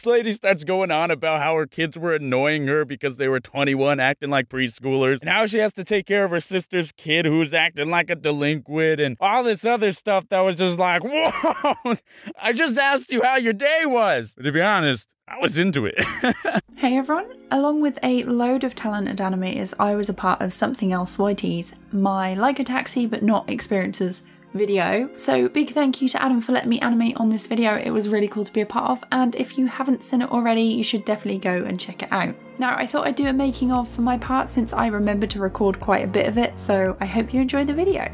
this lady starts going on about how her kids were annoying her because they were 21 acting like preschoolers, and how she has to take care of her sister's kid who's acting like a delinquent, and all this other stuff that was just like, whoa, I just asked you how your day was. But to be honest, I was into it. Hey everyone, along with a load of talented animators, I was a part of Something Else YT's My Like a Taxi But Not Experiences video. So big thank you to Adam for letting me animate on this video. It was really cool to be a part of, and if you haven't seen it already, you should definitely go and check it out. Now, I thought I'd do a making of for my part since I remembered to record quite a bit of it, so I hope you enjoy the video.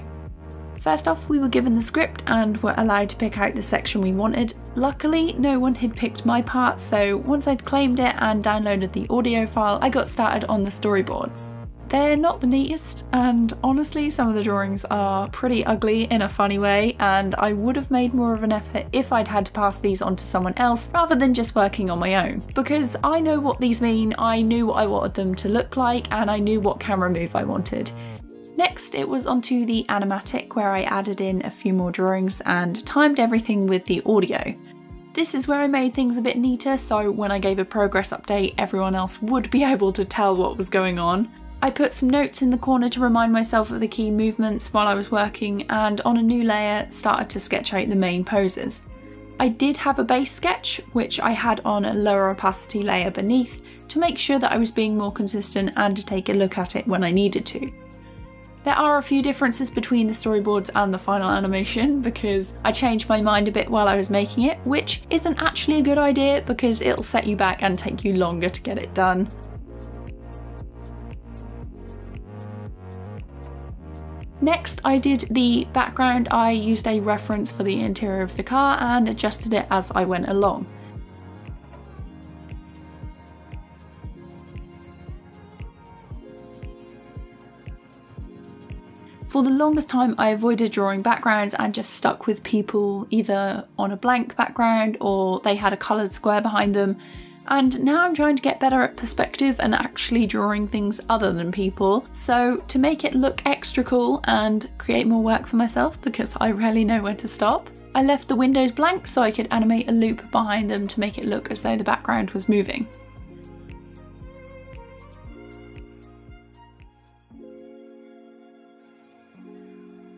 First off, we were given the script and were allowed to pick out the section we wanted. Luckily, no one had picked my part, so once I'd claimed it and downloaded the audio file, I got started on the storyboards. They're not the neatest, and honestly some of the drawings are pretty ugly in a funny way, and I would have made more of an effort if I'd had to pass these on to someone else rather than just working on my own. Because I know what these mean, I knew what I wanted them to look like, and I knew what camera move I wanted. Next, it was onto the animatic, where I added in a few more drawings and timed everything with the audio. This is where I made things a bit neater, so when I gave a progress update, everyone else would be able to tell what was going on. I put some notes in the corner to remind myself of the key movements while I was working, and on a new layer started to sketch out the main poses. I did have a base sketch, which I had on a lower opacity layer beneath to make sure that I was being more consistent and to take a look at it when I needed to. There are a few differences between the storyboards and the final animation because I changed my mind a bit while I was making it, which isn't actually a good idea because it'll set you back and take you longer to get it done. Next, I did the background. I used a reference for the interior of the car and adjusted it as I went along. For the longest time, I avoided drawing backgrounds and just stuck with people either on a blank background or they had a coloured square behind them. And now I'm trying to get better at perspective and actually drawing things other than people. So to make it look extra cool and create more work for myself, because I rarely know when to stop, I left the windows blank so I could animate a loop behind them to make it look as though the background was moving.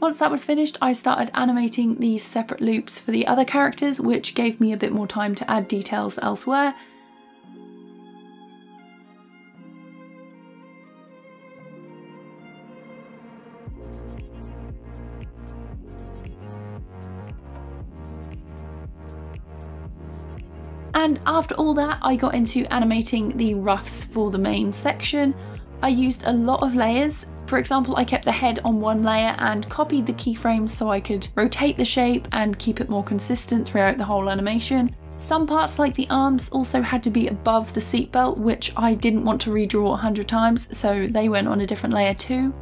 Once that was finished, I started animating these separate loops for the other characters, which gave me a bit more time to add details elsewhere. And after all that, I got into animating the roughs for the main section. I used a lot of layers. For example, I kept the head on one layer and copied the keyframes so I could rotate the shape and keep it more consistent throughout the whole animation. Some parts, like the arms, also had to be above the seatbelt, which I didn't want to redraw 100 times, so they went on a different layer too.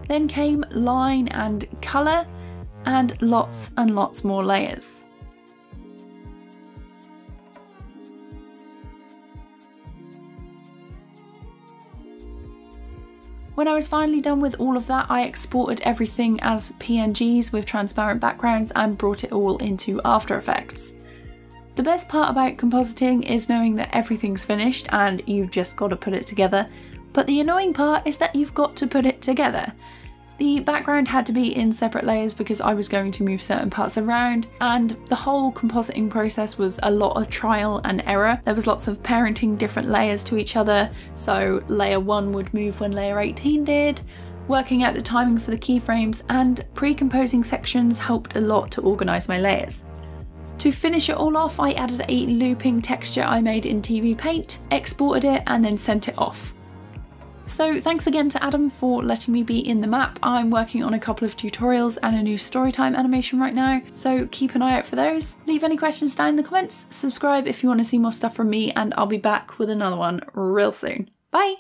Then came line and colour, and lots more layers. When I was finally done with all of that, I exported everything as PNGs with transparent backgrounds and brought it all into After Effects. The best part about compositing is knowing that everything's finished and you've just got to put it together, but the annoying part is that you've got to put it together. The background had to be in separate layers because I was going to move certain parts around, and the whole compositing process was a lot of trial and error. There was lots of parenting different layers to each other, so layer 1 would move when layer 18 did, working out the timing for the keyframes, and pre-composing sections helped a lot to organise my layers. To finish it all off, I added a looping texture I made in TV Paint, exported it, and then sent it off. So thanks again to Adam for letting me be in the map. I'm working on a couple of tutorials and a new storytime animation right now, so keep an eye out for those. Leave any questions down in the comments, subscribe if you want to see more stuff from me, and I'll be back with another one real soon. Bye!